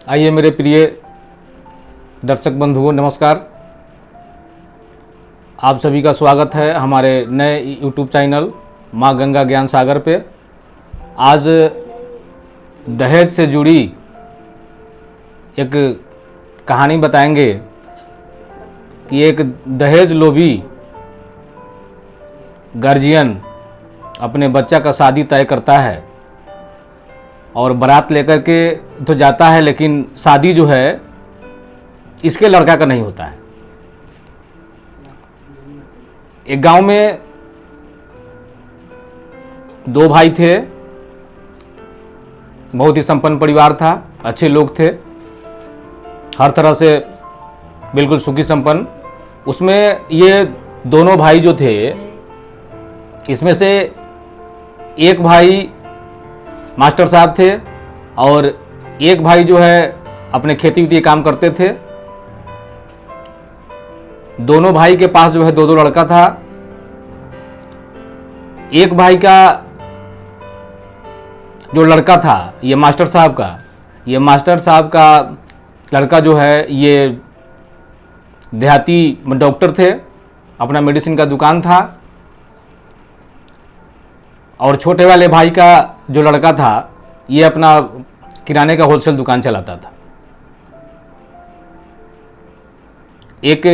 आइए मेरे प्रिय दर्शक बंधुओं, नमस्कार। आप सभी का स्वागत है हमारे नए यूट्यूब चैनल माँ गंगा ज्ञान सागर पे। आज दहेज से जुड़ी एक कहानी बताएंगे कि एक दहेज लोभी गार्जियन अपने बच्चा का शादी तय करता है और बारात लेकर के तो जाता है, लेकिन शादी जो है इसके लड़का का नहीं होता है। एक गांव में दो भाई थे, बहुत ही संपन्न परिवार था, अच्छे लोग थे, हर तरह से बिल्कुल सुखी संपन्न। उसमें ये दोनों भाई जो थे, इसमें से एक भाई मास्टर साहब थे और एक भाई जो है अपने खेती वेती काम करते थे। दोनों भाई के पास जो है दो दो लड़का था। एक भाई का जो लड़का था ये मास्टर साहब का लड़का जो है ये देहाती डॉक्टर थे, अपना मेडिसिन का दुकान था। और छोटे वाले भाई का जो लड़का था ये अपना किराने का होलसेल दुकान चलाता था। एक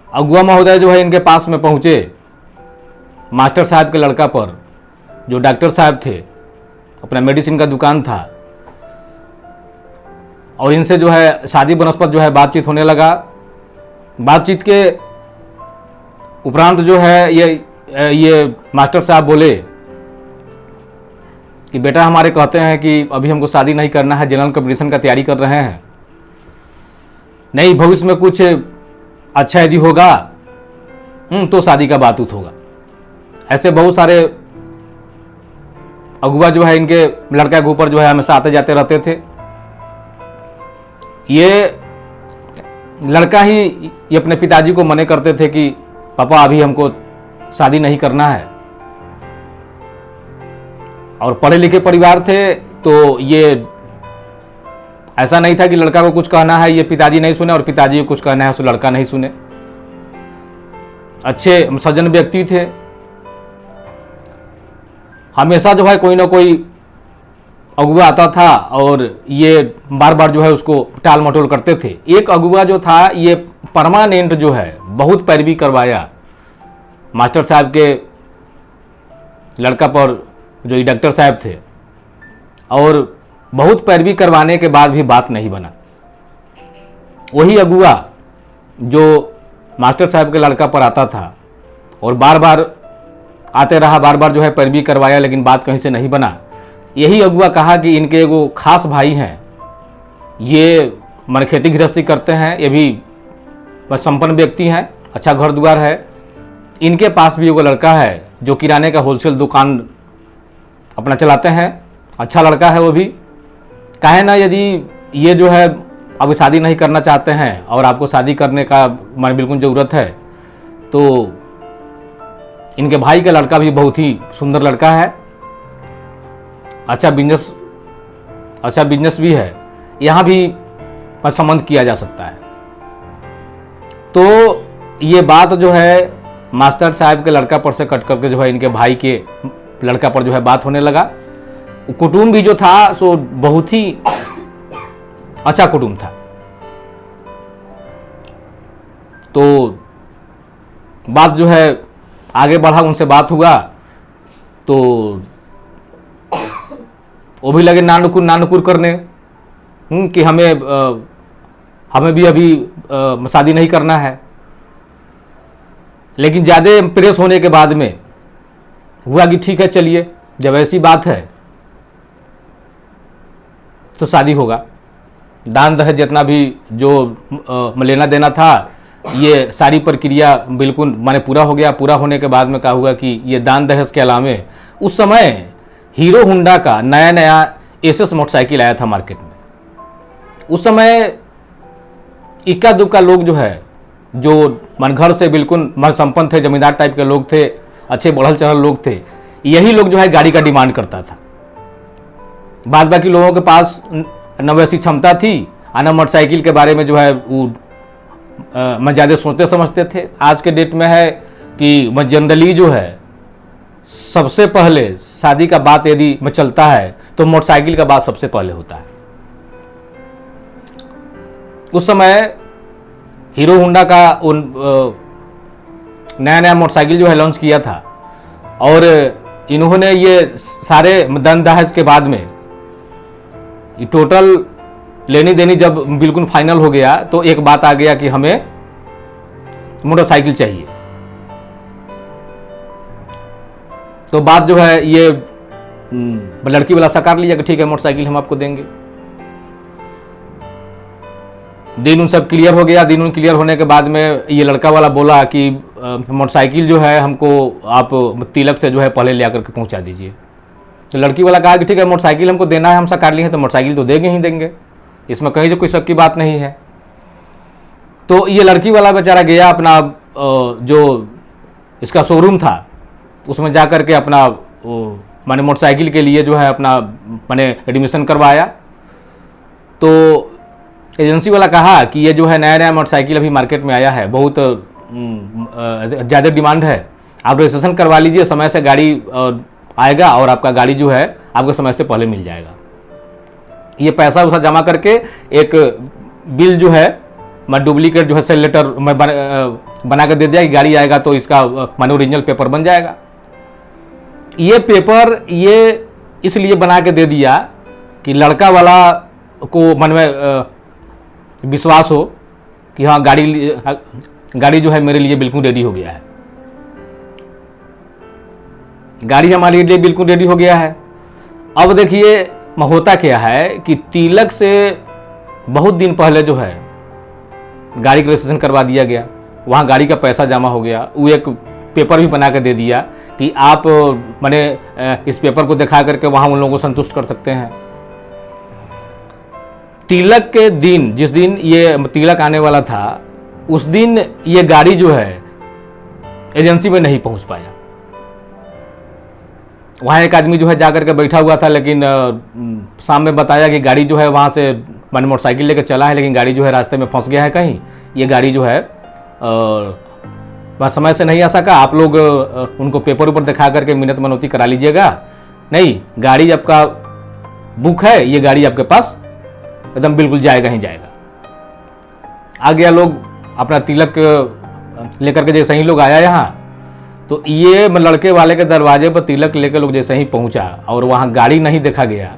अगुआ महोदय जो है इनके पास में पहुंचे मास्टर साहब के लड़का पर, जो डॉक्टर साहब थे, अपना मेडिसिन का दुकान था, और इनसे जो है शादी बनस्पत जो है बातचीत होने लगा। बातचीत के उपरांत जो है ये मास्टर साहब बोले कि बेटा हमारे कहते हैं कि अभी हमको शादी नहीं करना है, जनरल कंपटीशन का तैयारी कर रहे हैं, नहीं भविष्य में कुछ अच्छा यदि होगा तो शादी का बात उत होगा। ऐसे बहुत सारे अगुआ जो है इनके लड़का के ऊपर जो है हमेशा आते जाते रहते थे। ये लड़का ही ये अपने पिताजी को मना करते थे कि पापा अभी हमको शादी नहीं करना है। और पढ़े लिखे परिवार थे, तो ये ऐसा नहीं था कि लड़का को कुछ कहना है ये पिताजी नहीं सुने और पिताजी को कुछ कहना है तो लड़का नहीं सुने। अच्छे सज्जन व्यक्ति थे, हमेशा जो है कोई ना कोई अगुआ आता था और ये बार बार जो है उसको टाल मटोल करते थे। एक अगुआ जो था ये परमानेंट जो है बहुत पैरवी करवाया मास्टर साहब के लड़का पर, जो ये डॉक्टर साहब थे, और बहुत पैरवी करवाने के बाद भी बात नहीं बना। वही अगुआ जो मास्टर साहब के लड़का पर आता था और बार बार आते रहा, बार बार जो है पैरवी करवाया, लेकिन बात कहीं से नहीं बना। यही अगुआ कहा कि इनके वो खास भाई हैं, ये मन खेती गृहस्थी करते हैं, ये भी बस संपन्न व्यक्ति हैं, अच्छा घर द्वार है, इनके पास भी वो लड़का है जो किराने का होलसेल दुकान अपना चलाते हैं, अच्छा लड़का है वो भी। काहे ना यदि ये जो है अभी शादी नहीं करना चाहते हैं और आपको शादी करने का मन बिल्कुल ज़रूरत है, तो इनके भाई का लड़का भी बहुत ही सुंदर लड़का है, अच्छा बिजनेस भी है, यहाँ भी संबंध किया जा सकता है। तो ये बात जो है मास्टर साहब के लड़का पर से कट करके जो है इनके भाई के लड़का पर जो है बात होने लगा। कुटुंब भी जो था सो बहुत ही अच्छा कुटुंब था। तो बात जो है आगे बढ़ा, उनसे बात हुआ तो वो भी लगे नानुकुर करने कि हमें भी अभी शादी नहीं करना है। लेकिन ज़्यादा प्रेस होने के बाद में हुआ कि ठीक है चलिए, जब ऐसी बात है तो शादी होगा। दान दहेज जितना भी जो लेना देना था ये सारी प्रक्रिया बिल्कुल माने पूरा हो गया। पूरा होने के बाद में क्या हुआ कि ये दान दहेज के अलावे उस समय हीरो होंडा का नया एसएस मोटरसाइकिल आया था मार्केट में। उस समय इक्का दुक्का लोग जो है, जो मन घर से बिल्कुल मन संपन्न थे, जमींदार टाइप के लोग थे, अच्छे बढ़ल चढ़ल लोग थे, यही लोग जो है गाड़ी का डिमांड करता था। बाद बाकी लोगों के पास न वैसी क्षमता थी, और न मोटरसाइकिल के बारे में जो है वो मैं ज़्यादा सोचते समझते थे। आज के डेट में है कि मैं जनरली जो है सबसे पहले शादी का बात यदि में चलता है तो मोटरसाइकिल का बात सबसे पहले होता है। उस समय हीरो होंडा का नया नया मोटरसाइकिल जो है लॉन्च किया था, और इन्होंने ये सारे दन दहेज के बाद में ये टोटल लेनी देनी जब बिल्कुल फाइनल हो गया तो एक बात आ गया कि हमें मोटरसाइकिल चाहिए। तो बात जो है ये लड़की वाला साकार लिया कि ठीक है मोटरसाइकिल हम आपको देंगे। दिन उन सब क्लियर हो गया। दिन उन क्लियर होने के बाद में ये लड़का वाला बोला कि मोटरसाइकिल जो है हमको आप तिलक से जो है पहले ले आकर के पहुंचा दीजिए। तो लड़की वाला कहा कि ठीक है मोटरसाइकिल हमको देना है, हम साकार लिए हैं तो मोटरसाइकिल तो देंगे ही देंगे, इसमें कहीं से कोई शक की बात नहीं है। तो ये लड़की वाला बेचारा गया अपना जो इसका शोरूम था उसमें जा कर के अपना माने मोटरसाइकिल के लिए जो है अपना माने एडमिशन करवाया। तो एजेंसी वाला कहा कि ये जो है नया नया मोटरसाइकिल अभी मार्केट में आया है, बहुत ज़्यादा डिमांड है, आप रजिस्ट्रेशन करवा लीजिए, समय से गाड़ी आएगा और आपका गाड़ी जो है आपको समय से पहले मिल जाएगा। ये पैसा उसा जमा करके एक बिल जो है मैं डुप्लीकेट जो है सेल लेटर मैं बना कर दे दिया कि गाड़ी आएगा तो इसका माने ओरिजिनल पेपर बन जाएगा। ये पेपर ये इसलिए बना के दे दिया कि लड़का वाला को मन में विश्वास हो कि हाँ गाड़ी जो है मेरे लिए बिल्कुल रेडी हो गया है, गाड़ी हमारे लिए बिल्कुल रेडी हो गया है। अब देखिए होता क्या है कि तिलक से बहुत दिन पहले जो है गाड़ी का रजिस्ट्रेशन करवा दिया गया, वहाँ गाड़ी का पैसा जमा हो गया, वो एक पेपर भी बना के दे दिया कि आप माने इस पेपर को दिखा करके वहाँ उन लोगों को संतुष्ट कर सकते हैं। तिलक के दिन, जिस दिन ये तिलक आने वाला था, उस दिन ये गाड़ी जो है एजेंसी में नहीं पहुंच पाया। वहाँ एक आदमी जो है जाकर के बैठा हुआ था, लेकिन शाम में बताया कि गाड़ी जो है वहाँ से मैंने मोटरसाइकिल लेकर चला है, लेकिन गाड़ी जो है रास्ते में फंस गया है कहीं, ये गाड़ी जो है वहाँ समय से नहीं आ सका। आप लोग उनको पेपर ऊपर दिखा करके मिन्नत मनौती करा लीजिएगा। नहीं, गाड़ी आपका बुक है, ये गाड़ी आपके पास एकदम बिल्कुल जाएगा ही जाएगा। आ गया लोग अपना तिलक लेकर के, जैसे ही लोग आया यहाँ तो ये लड़के वाले के दरवाजे पर तिलक लेकर लोग जैसे ही पहुंचा और वहाँ गाड़ी नहीं देखा गया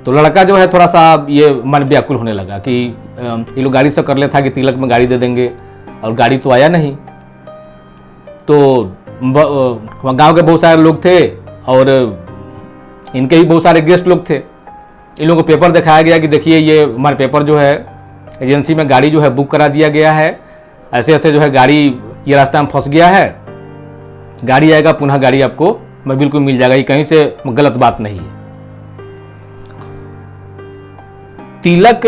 तो लड़का जो है थोड़ा सा ये मन व्याकुल होने लगा कि ये लोग गाड़ी से कर ले था कि तिलक में गाड़ी दे देंगे, और गाड़ी तो आया नहीं। तो गांव के बहुत सारे लोग थे और इनके ही बहुत सारे गेस्ट लोग थे। इन लोगों को पेपर दिखाया गया कि देखिए ये हमारे पेपर जो है एजेंसी में गाड़ी जो है बुक करा दिया गया है, ऐसे ऐसे जो है गाड़ी ये रास्ता में फंस गया है, गाड़ी आएगा पुनः गाड़ी आपको मैं बिल्कुल मिल जाएगा, ये कहीं से गलत बात नहीं है। तिलक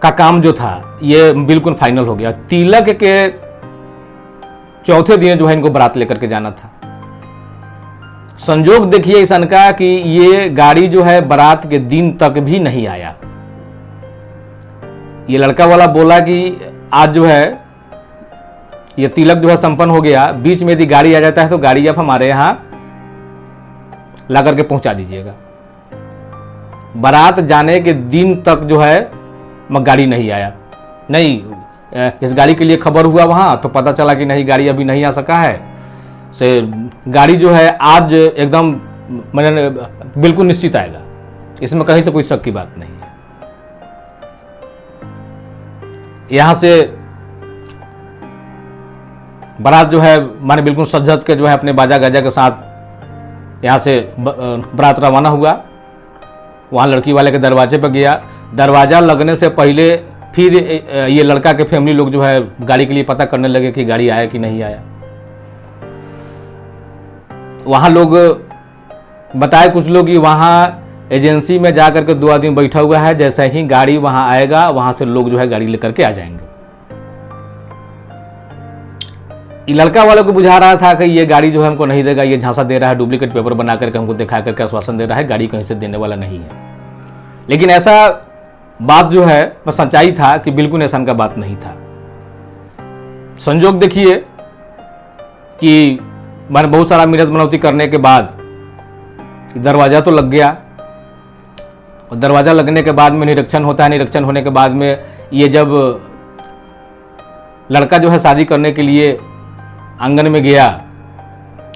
का काम जो था ये बिल्कुल फाइनल हो गया। तिलक के चौथे दिन जो है इनको बारात लेकर के जाना था। संजोग देखिए ईसन का कि ये गाड़ी जो है बारात के दिन तक भी नहीं आया। ये लड़का वाला बोला कि आज जो है ये तिलक जो है संपन्न हो गया, बीच में यदि गाड़ी आ जाता है तो गाड़ी आप हमारे यहाँ ला करके पहुंचा दीजिएगा। बारात जाने के दिन तक जो है गाड़ी नहीं आया। नहीं, इस गाड़ी के लिए खबर हुआ वहाँ तो पता चला कि नहीं गाड़ी अभी नहीं आ सका है, से गाड़ी जो है आज एकदम मैंने बिल्कुल निश्चित आएगा, इसमें कहीं से कोई शक की बात नहीं है। यहाँ से बारात जो है माने बिल्कुल सज के जो है अपने बाजा गाजा के साथ यहाँ से बारात रवाना हुआ। वहाँ लड़की वाले के दरवाजे पर गया। दरवाज़ा लगने से पहले फिर ये लड़का के फैमिली लोग जो है गाड़ी के लिए पता करने लगे कि गाड़ी आया कि नहीं आया। वहाँ लोग बताए कुछ लोग कि वहाँ एजेंसी में जा करके 2 आदमी बैठा हुआ है, जैसे ही गाड़ी वहाँ आएगा वहाँ से लोग जो है गाड़ी लेकर के आ जाएंगे। ये लड़का वालों को बुझा रहा था कि ये गाड़ी जो है हमको नहीं देगा, ये झांसा दे रहा है, डुप्लीकेट पेपर बना करके हमको दिखा करके आश्वासन दे रहा है, गाड़ी कहीं से देने वाला नहीं है। लेकिन ऐसा बात जो है वह सच्चाई था कि बिल्कुल ऐसा का बात नहीं था। संजोग देखिए कि मैंने बहुत सारा मिन्नत मनौती करने के बाद दरवाज़ा तो लग गया, और दरवाज़ा लगने के बाद में निरीक्षण होता है। निरीक्षण होने के बाद में ये जब लड़का जो है शादी करने के लिए आंगन में गया,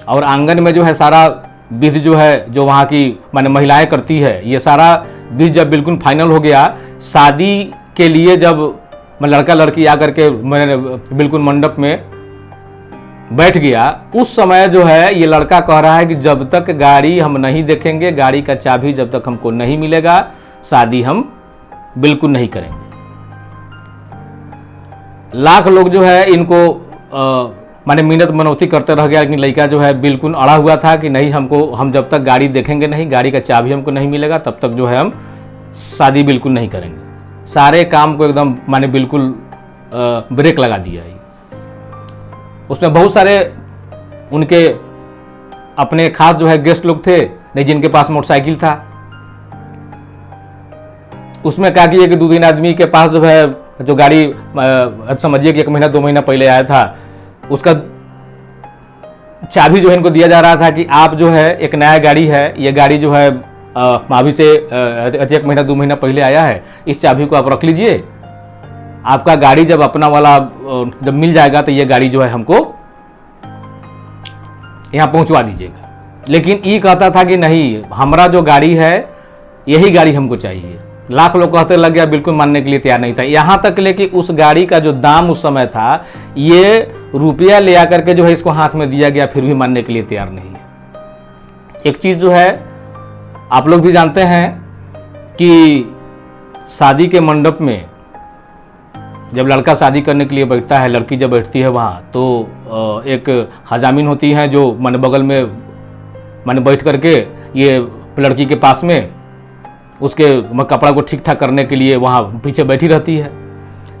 और आंगन में जो है सारा विधि जो है जो वहाँ की माने महिलाएं करती है, ये सारा विधि जब बिल्कुल फाइनल हो गया, शादी के लिए जब लड़का लड़की आकर के मैंने बिल्कुल मंडप में बैठ गया, उस समय जो है ये लड़का कह रहा है कि जब तक गाड़ी हम नहीं देखेंगे, गाड़ी का चाबी जब तक हमको नहीं मिलेगा, शादी हम बिल्कुल नहीं करेंगे। लाख लोग जो है इनको माने मिन्नत मनौती करते रह गया, लेकिन लड़का जो है बिल्कुल अड़ा हुआ था कि नहीं, हम जब तक गाड़ी देखेंगे नहीं, गाड़ी का चाबी हमको नहीं मिलेगा, तब तक जो है हम शादी बिल्कुल नहीं करेंगे। सारे काम को एकदम माने बिल्कुल ब्रेक लगा दिया है। उसमें बहुत सारे उनके अपने खास जो है गेस्ट लोग थे, नहीं जिनके पास मोटरसाइकिल था। उसमें क्या किया कि 2-3 आदमी के पास जो है जो गाड़ी समझिए कि 1 महीना 2 महीना पहले आया था, उसका चाबी जो है इनको दिया जा रहा था कि आप जो है एक नया गाड़ी है, ये गाड़ी जो है अभी से 1 महीना 2 महीना पहले आया है, इस चाबी को आप रख लीजिए, आपका गाड़ी जब अपना वाला जब मिल जाएगा तो ये गाड़ी जो है हमको यहाँ पहुँचवा दीजिएगा। लेकिन ये कहता था कि नहीं, हमारा जो गाड़ी है यही गाड़ी हमको चाहिए। लाख लोग कहते लग गया, बिल्कुल मानने के लिए तैयार नहीं था। यहाँ तक ले कि उस गाड़ी का जो दाम उस समय था, ये रुपया ले आकर के जो है इसको हाथ में दिया गया, फिर भी मानने के लिए तैयार नहीं है। एक चीज़ जो है आप लोग भी जानते हैं कि शादी के मंडप में जब लड़का शादी करने के लिए बैठता है, लड़की जब बैठती है वहाँ, तो एक हजामिन होती हैं जो माने बगल में माने बैठ करके ये लड़की के पास में उसके कपड़ा को ठीक ठाक करने के लिए वहाँ पीछे बैठी रहती है।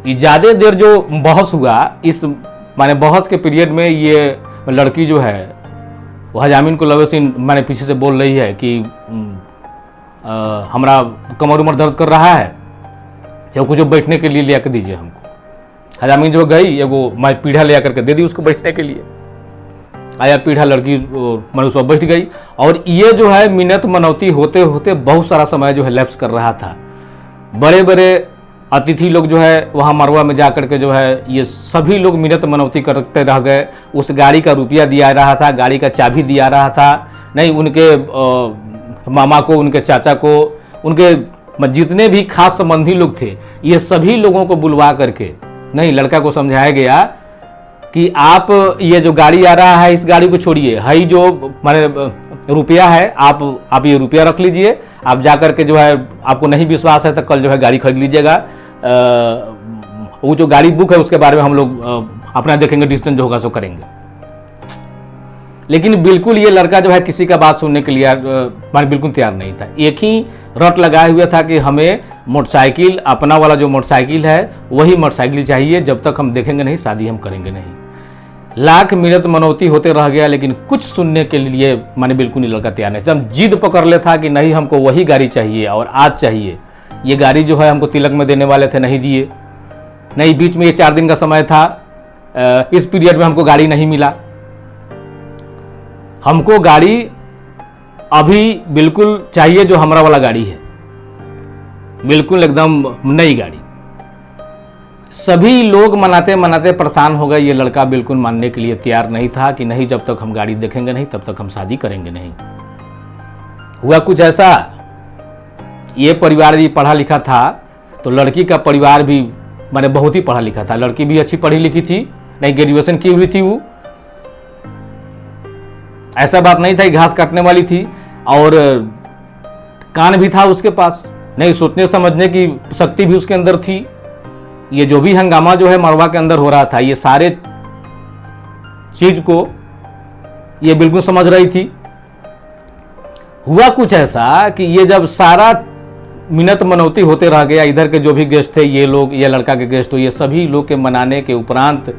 ये ज़्यादा देर जो बहस हुआ, इस माने बहस के पीरियड में ये लड़की जो है वो हजामिन को लवे सिंह माने पीछे से बोल रही है कि हमारा कमर उमर दर्द कर रहा है, जो कुछ बैठने के लिए ले आकर दीजिए हमको। हजामिन जो गई, एगो मैं पीढ़ा ले आकर के दे दी उसको बैठने के लिए। आया पीढ़ा, लड़की मनुष्य बैठ गई। और ये जो है मिन्नत मनौती होते होते बहुत सारा समय जो है लैप्स कर रहा था। बड़े बड़े अतिथि लोग जो है वहाँ मरवा में जा कर के जो है ये सभी लोग मिन्नत मनौती करते रह गए। उस गाड़ी का रुपया दिया रहा था, गाड़ी का चाबी दिया रहा था, नहीं उनके मामा को, उनके चाचा को, उनके जितने भी खास संबंधी लोग थे, ये सभी लोगों को बुलवा करके नहीं लड़का को समझाया गया कि आप ये जो गाड़ी आ रहा है इस गाड़ी को छोड़िए, हाई जो माने रुपया है आप ये रुपया रख लीजिए, आप जा कर के जो है आपको नहीं विश्वास है तो कल जो है गाड़ी खरीद लीजिएगा। वो जो गाड़ी बुक है उसके बारे में हम लोग अपना देखेंगे, डिसीजन जो होगा सो करेंगे। लेकिन बिल्कुल ये लड़का जो है किसी का बात सुनने के लिए माने बिल्कुल तैयार नहीं था। एक ही रट लगाए हुआ था कि हमें मोटरसाइकिल, अपना वाला जो मोटरसाइकिल है वही मोटरसाइकिल चाहिए, जब तक हम देखेंगे नहीं शादी हम करेंगे नहीं। लाख मिन्नत मनौती होते रह गया, लेकिन कुछ सुनने के लिए माने बिल्कुल नहीं लड़का तैयार नहीं था। हम जिद पकड़ ले था कि नहीं हमको वही गाड़ी चाहिए और आज चाहिए। ये गाड़ी जो है हमको तिलक में देने वाले थे, नहीं दिए, नहीं बीच में ये 4 दिन का समय था, इस पीरियड में हमको गाड़ी नहीं मिला। हमको गाड़ी अभी बिल्कुल चाहिए जो हमारा वाला गाड़ी है, बिल्कुल एकदम नई गाड़ी। सभी लोग मनाते मनाते परेशान हो गए। ये लड़का बिल्कुल मानने के लिए तैयार नहीं था कि नहीं जब तक हम गाड़ी देखेंगे नहीं तब तक हम शादी करेंगे नहीं। हुआ कुछ ऐसा, ये परिवार भी पढ़ा लिखा था तो लड़की का परिवार भी माने बहुत ही पढ़ा लिखा था। लड़की भी अच्छी पढ़ी लिखी थी, नहीं ग्रेजुएशन की हुई थी। वो ऐसा बात नहीं था कि घास काटने वाली थी, और कान भी था उसके पास, नहीं सोचने समझने की शक्ति भी उसके अंदर थी। ये जो भी हंगामा जो है मरवा के अंदर हो रहा था, ये सारे चीज को ये बिल्कुल समझ रही थी। हुआ कुछ ऐसा कि ये जब सारा मिन्नत मनौती होते रह गया, इधर के जो भी गेस्ट थे, ये लोग, ये लड़का के गेस्ट हो, ये सभी लोग के मनाने के उपरांत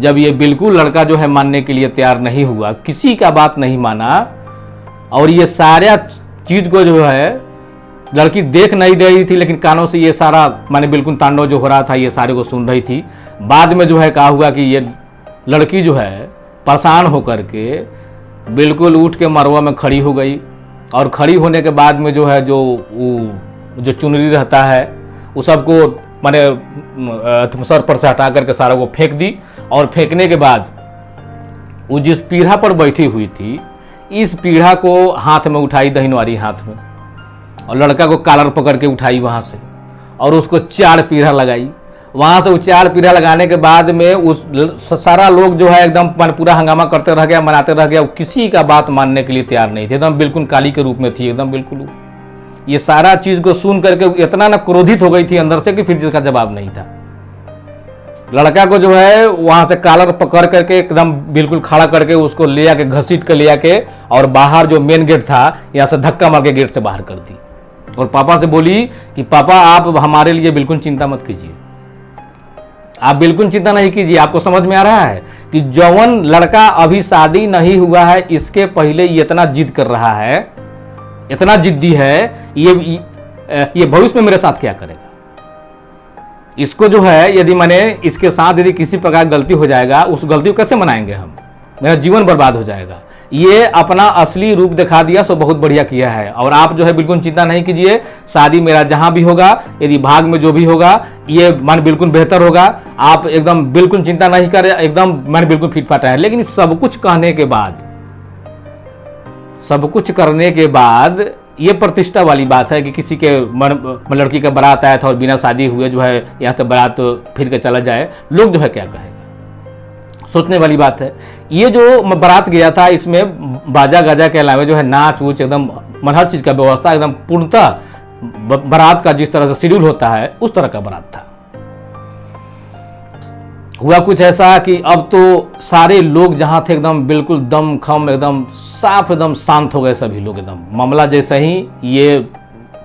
जब ये बिल्कुल लड़का जो है मानने के लिए तैयार नहीं हुआ, किसी का बात नहीं माना, और ये सारा चीज को जो है लड़की देख नहीं रही थी, लेकिन कानों से ये सारा माने बिल्कुल तांडव जो हो रहा था ये सारे को सुन रही थी। बाद में जो है कहा हुआ कि ये लड़की जो है परेशान होकर के बिल्कुल उठ के मरवा में खड़ी हो गई, और खड़ी होने के बाद में जो है जो चुनरी रहता है वो सबको माने सर पर से हटा करके सारा को फेंक दी, और फेंकने के बाद वो जिस पीढ़ा पर बैठी हुई थी इस पीढ़ा को हाथ में उठाई, दहिनवारी हाथ में, और लड़का को कॉलर पकड़ के उठाई वहाँ से और उसको 4 पीढ़ा लगाई। वहाँ से वो 4 पीढ़ा लगाने के बाद में उस सारा लोग जो है एकदम पूरा हंगामा करते रह गया, मनाते रह गया। वो किसी का बात मानने के लिए तैयार नहीं थे, एकदम बिल्कुल काली के रूप में थी, एकदम बिल्कुल। ये सारा चीज़ को सुन करके इतना ना क्रोधित हो गई थी अंदर से कि फिर जिसका जवाब नहीं था। लड़का को जो है वहाँ से कॉलर पकड़ करके एकदम बिल्कुल खड़ा करके उसको ले आके घसीट के ले आके और बाहर जो मेन गेट था यहाँ से धक्का मार के गेट से बाहर कर दी, और पापा से बोली कि पापा आप हमारे लिए बिल्कुल चिंता मत कीजिए, आप बिल्कुल चिंता नहीं कीजिए। आपको समझ में आ रहा है कि जौन लड़का अभी शादी नहीं हुआ है इसके पहले ये इतना जिद कर रहा है, इतना जिद्दी है, ये भविष्य में मेरे साथ क्या करेगा। इसको जो है यदि मैंने इसके साथ यदि किसी प्रकार गलती हो जाएगा उस गलती को कैसे मनाएंगे हम, मेरा जीवन बर्बाद हो जाएगा। ये अपना असली रूप दिखा दिया, सो बहुत बढ़िया किया है। और आप जो है बिल्कुल चिंता नहीं कीजिए, शादी मेरा जहां भी होगा, यदि भाग में जो भी होगा ये मन बिल्कुल बेहतर होगा, आप एकदम बिल्कुल चिंता नहीं करें, एकदम मन बिल्कुल फिट फाट है। लेकिन सब कुछ कहने के बाद, सब कुछ करने के बाद ये प्रतिष्ठा वाली बात है कि किसी के लड़की का बारात आया था और बिना शादी हुए जो है यहाँ से बारात फिर के चला जाए, लोग जो है क्या कहेगा, सोचने वाली बात है। ये जो बारात गया था इसमें बाजा गाजा के अलावा जो है नाच वूच एकदम हर चीज़ का व्यवस्था एकदम पूर्णतः बारात का जिस तरह से शेड्यूल होता है उस तरह का बारात था। हुआ कुछ ऐसा कि अब तो सारे लोग जहां थे एकदम बिल्कुल दम खम, एकदम साफ, एकदम शांत हो गए सभी लोग एकदम। मामला जैसे ही ये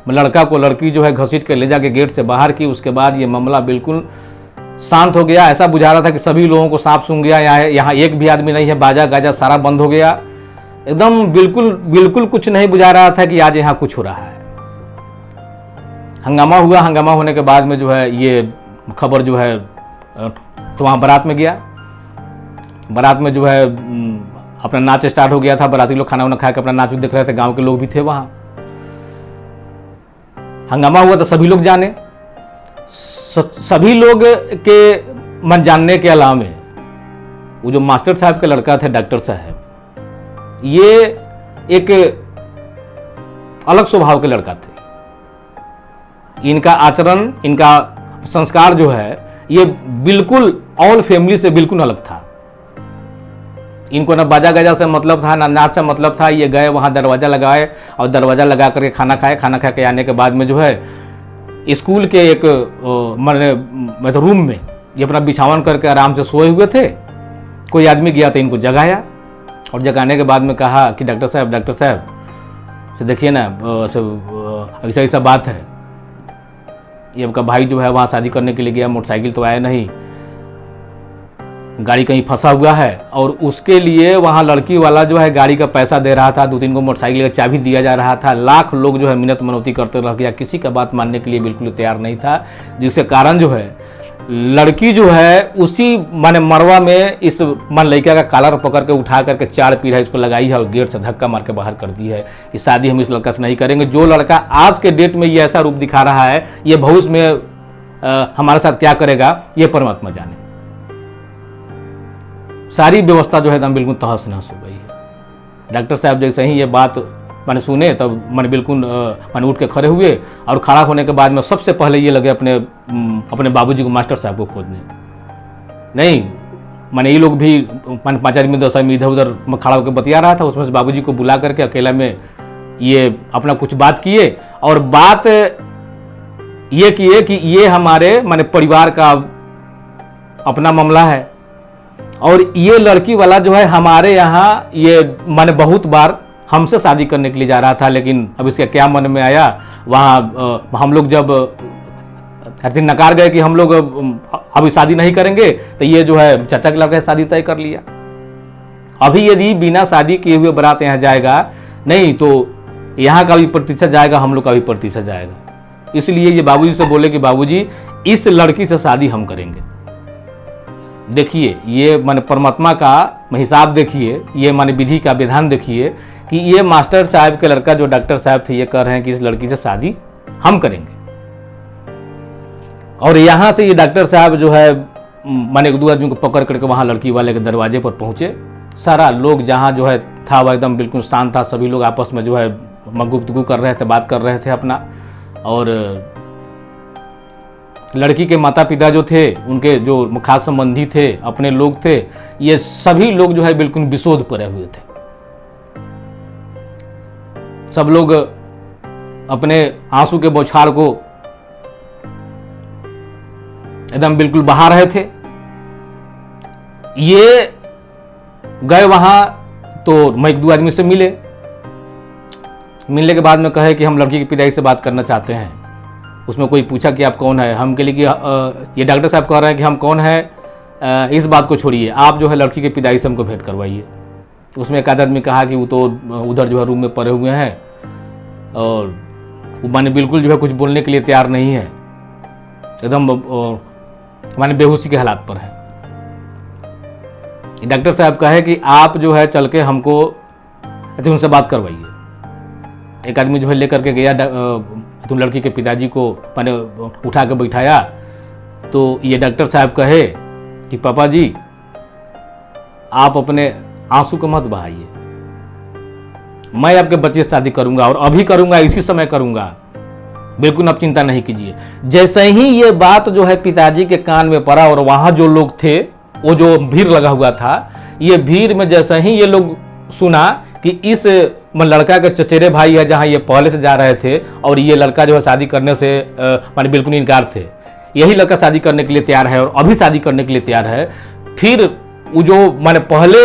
लड़का को लड़की जो है घसीट के ले जाके गेट से बाहर की, उसके बाद ये मामला बिल्कुल शांत हो गया। ऐसा बुझा रहा था कि सभी लोगों को सांप सूंघ गया, यहाँ एक भी आदमी नहीं है, बाजा गाजा सारा बंद हो गया, एकदम बिल्कुल बिल्कुल कुछ नहीं बुझा रहा था कि आज यहाँ कुछ हो रहा है। हंगामा हुआ, हंगामा होने के बाद में जो है ये खबर जो है तो वहाँ बारात में गया। बारात में जो है अपना नाच स्टार्ट हो गया था, बाराती लोग खाना वाना खा के अपना नाच देख रहे थे, गांव के लोग भी थे वहाँ। हंगामा हुआ तो सभी लोग जाने, सभी लोग के मन जानने के अलावा वो जो मास्टर साहब के लड़का थे, डॉक्टर साहब, ये एक अलग स्वभाव के लड़का थे। इनका आचरण, इनका संस्कार जो है ये बिल्कुल ऑल फैमिली से बिल्कुल अलग था। इनको ना बाजा गाजा से मतलब था, ना नाच से मतलब था। ये गए वहाँ दरवाज़ा लगाए और दरवाज़ा लगा करके खाना खाए। खाना खा के आने के बाद में जो है स्कूल के एक मतलब रूम में ये अपना बिछावन करके आराम से सोए हुए थे। कोई आदमी गया तो इनको जगाया, और जगाने के बाद में कहा कि डॉक्टर साहब से देखिए ना, ऐसा ऐसा बात है, ये आपका भाई जो है वहाँ शादी करने के लिए गया, मोटरसाइकिल तो आया नहीं, गाड़ी कहीं फंसा हुआ है, और उसके लिए वहाँ लड़की वाला जो है गाड़ी का पैसा दे रहा था, 2-3 को मोटरसाइकिल का चाबी दिया जा रहा था। लाख लोग जो है मिन्नत मनौती करते रह गया, किसी का बात मानने के लिए बिल्कुल तैयार नहीं था। जिसके कारण जो है लड़की जो है उसी माने मरवा में इस मन लड़का का कॉलर पकड़ के उठा करके 4 पीढ़ा इसको लगाई है और गेट से धक्का मार के बाहर कर दी है कि शादी हम इस लड़का से नहीं करेंगे। जो लड़का आज के डेट में ये ऐसा रूप दिखा रहा है, ये भविष्य में हमारे साथ क्या करेगा ये परमात्मा जाने। सारी व्यवस्था जो है एकदम बिल्कुल तहस नहस हो गई है। डॉक्टर साहब जैसे ही ये बात मैंने सुने तब मैंने बिल्कुल मैंने उठ के खड़े हुए, और खड़ा होने के बाद में सबसे पहले ये लगे अपने बाबूजी को, मास्टर साहब को खोजने। नहीं मैंने ये लोग भी 5 आदमी 10 आदमी इधर उधर मैं खड़ा होकर बतिया रहा था, उसमें से बाबूजी को बुला करके अकेला में ये अपना कुछ बात किए, और बात ये किए कि ये हमारे माने परिवार का अपना मामला है, और ये लड़की वाला जो है हमारे यहाँ ये माने बहुत बार हमसे शादी करने के लिए जा रहा था, लेकिन अब इसके क्या मन में आया, वहाँ हम लोग जब नकार गए कि हम लोग अभी शादी नहीं करेंगे, तो ये जो है चाचा के लड़के शादी तय कर लिया। अभी यदि बिना शादी किए हुए बारात यहाँ जाएगा नहीं तो यहाँ का भी प्रतिशत जाएगा, हम लोग का भी प्रतिशत जाएगा। इसलिए ये बाबूजी से बोले कि बाबूजी इस लड़की से शादी हम करेंगे। देखिए ये माने परमात्मा का हिसाब देखिए, ये माने विधि का विधान देखिए कि ये मास्टर साहब के लड़का जो डॉक्टर साहब थे ये कह रहे हैं कि इस लड़की से शादी हम करेंगे। और यहाँ से ये डॉक्टर साहब जो है माने 1-2 आदमी को पकड़ करके वहाँ लड़की वाले के दरवाजे पर पहुँचे। सारा लोग जहाँ जो है था वो एकदम बिल्कुल शांत था, सभी लोग आपस में जो है गुफ्तगू कर रहे थे, बात कर रहे थे अपना। और लड़की के माता पिता जो थे, उनके जो खास संबंधी थे, अपने लोग थे, ये सभी लोग जो है बिल्कुल विशोध पड़े हुए थे। सब लोग अपने आंसू के बौछार को एकदम बिल्कुल बहा रहे थे। ये गए वहां तो मैं 1-2 आदमी से मिलने के बाद में कहे कि हम लड़की की पिताई से बात करना चाहते हैं। उसमें कोई पूछा कि आप कौन है। हम के लिए कि ये डॉक्टर साहब कह रहे हैं कि हम कौन है, इस बात को छोड़िए, आप जो है लड़की के पिताई से हमको भेंट करवाइए। उसमें एक आदमी कहा कि वो तो उधर जो है रूम में पड़े हुए हैं और वो माने बिल्कुल जो है कुछ बोलने के लिए तैयार नहीं है, एकदम माने बेहोशी के हालात पर है। डॉक्टर साहब कहे कि आप जो है चल के हमको उनसे बात करवाइए। एक आदमी जो है लेकर के गया, तुम लड़की के पिताजी को मैंने उठा के बैठाया। तो ये डॉक्टर साहब कहे कि पापा जी आप अपने आंसू को मत बहाइए, मैं आपके बच्चे से शादी करूंगा और अभी करूंगा, इसी समय करूंगा, बिल्कुल आप चिंता नहीं कीजिए। जैसे ही ये बात जो है पिताजी के कान में पड़ा और वहां जो लोग थे, वो जो भीड़ लगा हुआ था, ये भीड़ में जैसे ही ये लोग सुना कि इस लड़का के चचेरे भाई है जहां ये पहले से जा रहे थे और ये लड़का जो है शादी करने से माने बिल्कुल इनकार थे, यही लड़का शादी करने के लिए तैयार है और अभी शादी करने के लिए तैयार है। फिर वो जो माने पहले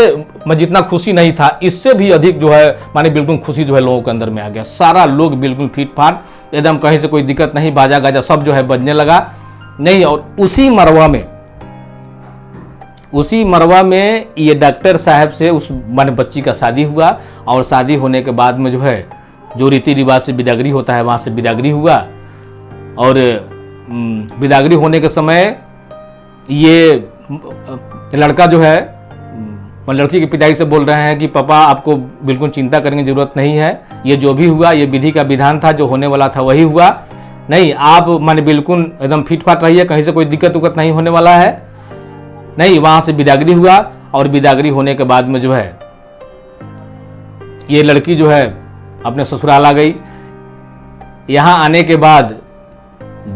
में जितना खुशी नहीं था, इससे भी अधिक जो है माने बिल्कुल खुशी जो है लोगों के अंदर में आ गया। सारा लोग बिल्कुल फीट फाट, एकदम कहीं से कोई दिक्कत नहीं, बाजा गाजा सब जो है बजने लगा नहीं। और उसी मरवा में ये डॉक्टर साहब से उस माने बच्ची का शादी हुआ। और शादी होने के बाद में जो है जो रीति रिवाज से बिदागरी होता है, वहाँ से बिदागरी हुआ। और बिदागरी होने के समय ये लड़का जो है लड़की के पिताजी से बोल रहे हैं कि पापा आपको बिल्कुल चिंता करने की जरूरत नहीं है, ये जो भी हुआ ये विधि का विधान था, जो होने वाला था वही हुआ। नहीं आप माने बिल्कुल एकदम फिट फाट रहिए, कहीं से कोई दिक्कत उक्कत नहीं होने वाला है। नहीं, वहां से बिदागरी हुआ और बिदागरी होने के बाद में जो है ये लड़की जो है अपने ससुराल आ गई। यहाँ आने के बाद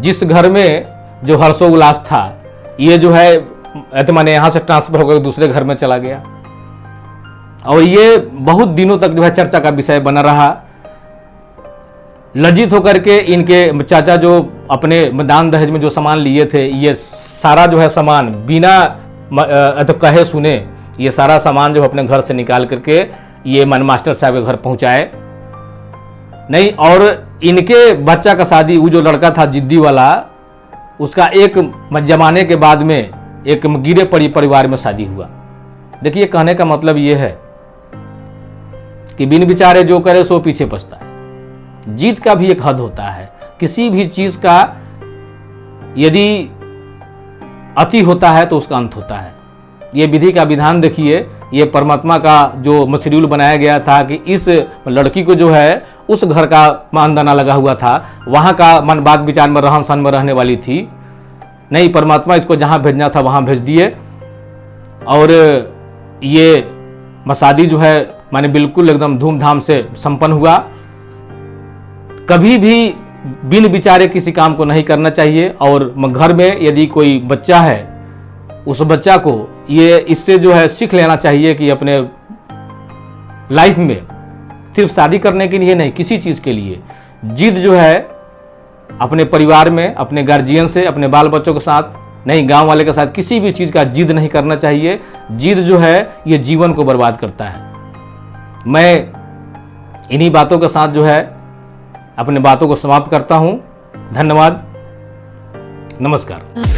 जिस घर में जो हर्षोल्लास था, ये जो है माने यहाँ से ट्रांसफर होकर दूसरे घर में चला गया। और ये बहुत दिनों तक जो है चर्चा का विषय बना रहा। लज्जित होकर के इनके चाचा जो अपने दान दहेज में जो सामान लिए थे, ये सारा जो है सामान बिना तो कहे सुने ये सारा सामान जो अपने घर से निकाल करके ये मन मास्टर साहब के घर पहुंचाए। नहीं, और इनके बच्चा का शादी, वो जो लड़का था जिद्दी वाला, उसका एक जमाने के बाद में एक गिरे पड़ी परिवार में शादी हुआ। देखिए कहने का मतलब ये है कि बिन विचारे जो करे सो पीछे पछता है। जीत का भी एक हद होता है। किसी भी चीज का यदि अति होता है तो उसका अंत होता है। ये विधि का विधान देखिए, ये परमात्मा का जो शेड्यूल बनाया गया था कि इस लड़की को जो है उस घर का मानदाना लगा हुआ था, वहाँ का मन बात विचार में रहन सहन में रहने वाली थी। नहीं, परमात्मा इसको जहाँ भेजना था वहाँ भेज दिए। और ये शादी जो है माने बिल्कुल एकदम धूमधाम से संपन्न हुआ। कभी भी बिन विचारे किसी काम को नहीं करना चाहिए। और घर में यदि कोई बच्चा है, उस बच्चा को ये इससे जो है सीख लेना चाहिए कि अपने लाइफ में सिर्फ शादी करने के लिए नहीं, किसी चीज़ के लिए जिद जो है अपने परिवार में, अपने गार्जियन से, अपने बाल बच्चों के साथ नहीं, गांव वाले के साथ किसी भी चीज़ का जिद नहीं करना चाहिए। जिद जो है ये जीवन को बर्बाद करता है। मैं इन्हीं बातों के साथ जो है अपने बातों को समाप्त करता हूँ। धन्यवाद, नमस्कार।